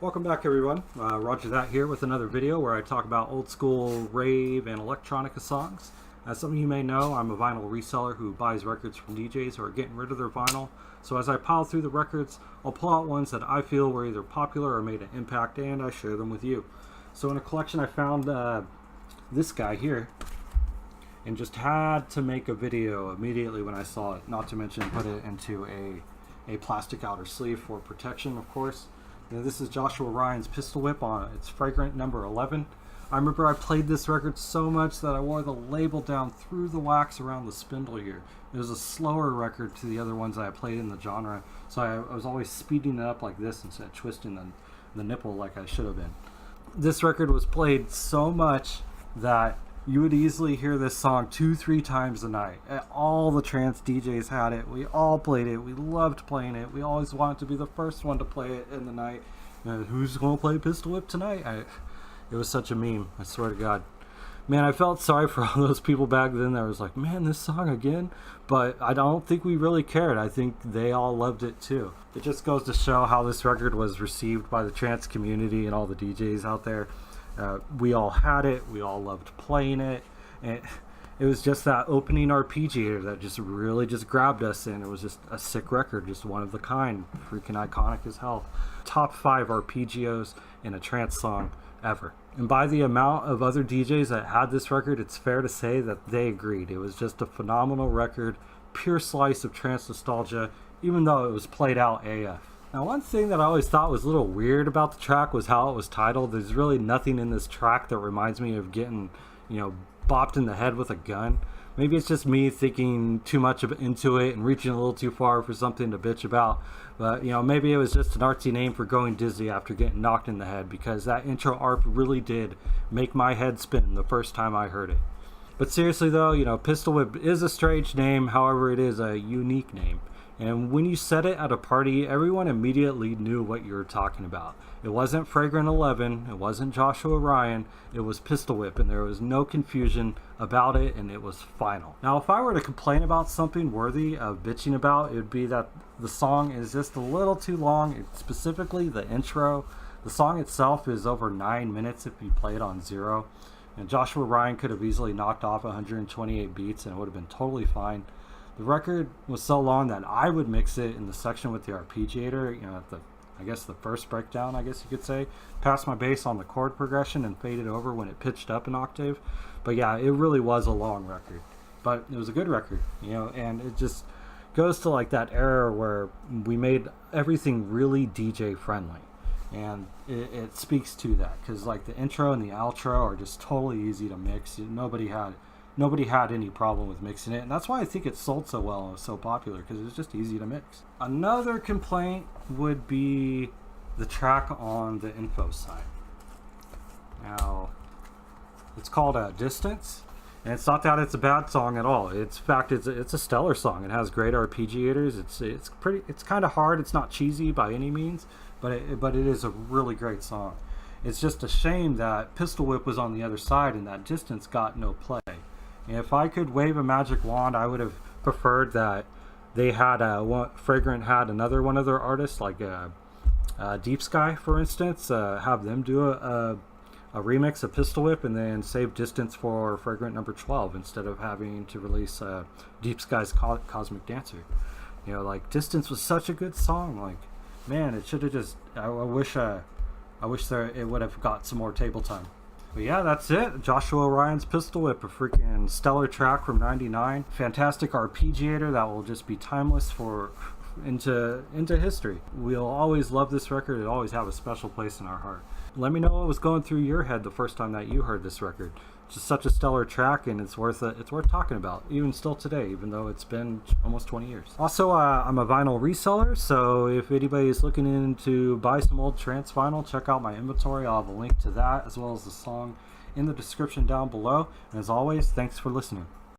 Welcome back everyone, Roger that here with another video where I talk about old school rave and electronica songs. As some of you may know, I'm a vinyl reseller who buys records from DJs who are getting rid of their vinyl. So as I pile through the records, I'll pull out ones that I feel were either popular or made an impact, and I share them with you. So in a collection I found this guy here, and just had to make a video immediately when I saw it, not to mention put it into a plastic outer sleeve for protection, of course. This is Joshua Ryan's Pistolwhip on its Fragrant number 11. I remember I played this record so much that I wore the label down through the wax around the spindle here. It was a slower record to the other ones I played in the genre, so I was always speeding it up like this instead of twisting the nipple like I should have been. This record was played so much that you would easily hear this song 2-3 times a night. All the trance DJs had it. We all played it. We loved playing it. We always wanted to be the first one to play it in the night. Who's going to play Pistolwhip tonight? It was such a meme, I swear to God. Man, I felt sorry for all those people back then that was like, man, this song again? But I don't think we really cared. I think they all loved it too. It just goes to show how this record was received by the trance community and all the DJs out there. We all had it, we all loved playing it, and it was just that opening arpeggiator that just really just grabbed us, and it was just a sick record, just one of the kind, freaking iconic as hell. Top 5 arpeggios in a trance song ever. And by the amount of other DJs that had this record, it's fair to say that they agreed. It was just a phenomenal record, pure slice of trance nostalgia, even though it was played out AF. Now, one thing that I always thought was a little weird about the track was how it was titled. There's really nothing in this track that reminds me of getting, bopped in the head with a gun. Maybe it's just me thinking too much into it and reaching a little too far for something to bitch about. But, maybe it was just an artsy name for going dizzy after getting knocked in the head, because that intro arp really did make my head spin the first time I heard it. But seriously though, Pistolwhip is a strange name, however it is a unique name. And when you said it at a party, everyone immediately knew what you were talking about. It wasn't Fragrant 11, it wasn't Joshua Ryan, it was Pistolwhip, and there was no confusion about it, and it was final. Now, if I were to complain about something worthy of bitching about, it would be that the song is just a little too long, specifically the intro. The song itself is over 9 minutes if you play it on 0. And Joshua Ryan could have easily knocked off 128 beats and it would have been totally fine. The record was so long that I would mix it in the section with the arpeggiator, I guess the first breakdown, I guess you could say, pass my bass on the chord progression and fade it over when it pitched up an octave. But yeah, it really was a long record, but it was a good record, and it just goes to like that era where we made everything really DJ friendly, and it speaks to that, because like the intro and the outro are just totally easy to mix. Nobody had any problem with mixing it, and that's why I think it sold so well and was so popular, because it was just easy to mix. Another complaint would be the track on the info side. Now, it's called Distance, and it's not that it's a bad song at all. In fact, it's a stellar song. It has great arpeggiators. It's kind of hard. It's not cheesy by any means, but it is a really great song. It's just a shame that Pistolwhip was on the other side and that Distance got no play. And if I could wave a magic wand, I would have preferred that they had Fragrant had another one of their artists, like Deep Sky, for instance, have them do a remix of Pistolwhip and then save Distance for Fragrant number 12 instead of having to release Deep Sky's Cosmic Dancer. Like Distance was such a good song. Like, man, it should have just. I wish it would have got some more table time. But yeah, that's it. Joshua Ryan's Pistolwhip, a freaking stellar track from '99. Fantastic arpeggiator that will just be timeless into history. We'll always love this record. It'll always have a special place in our heart. Let me know what was going through your head the first time that you heard this record. It's just such a stellar track, and it's worth talking about, even still today, even though it's been almost 20 years. Also, I'm a vinyl reseller, so if anybody is looking in to buy some old trance vinyl, check out my inventory. I'll have a link to that as well as the song in the description down below. And as always, thanks for listening.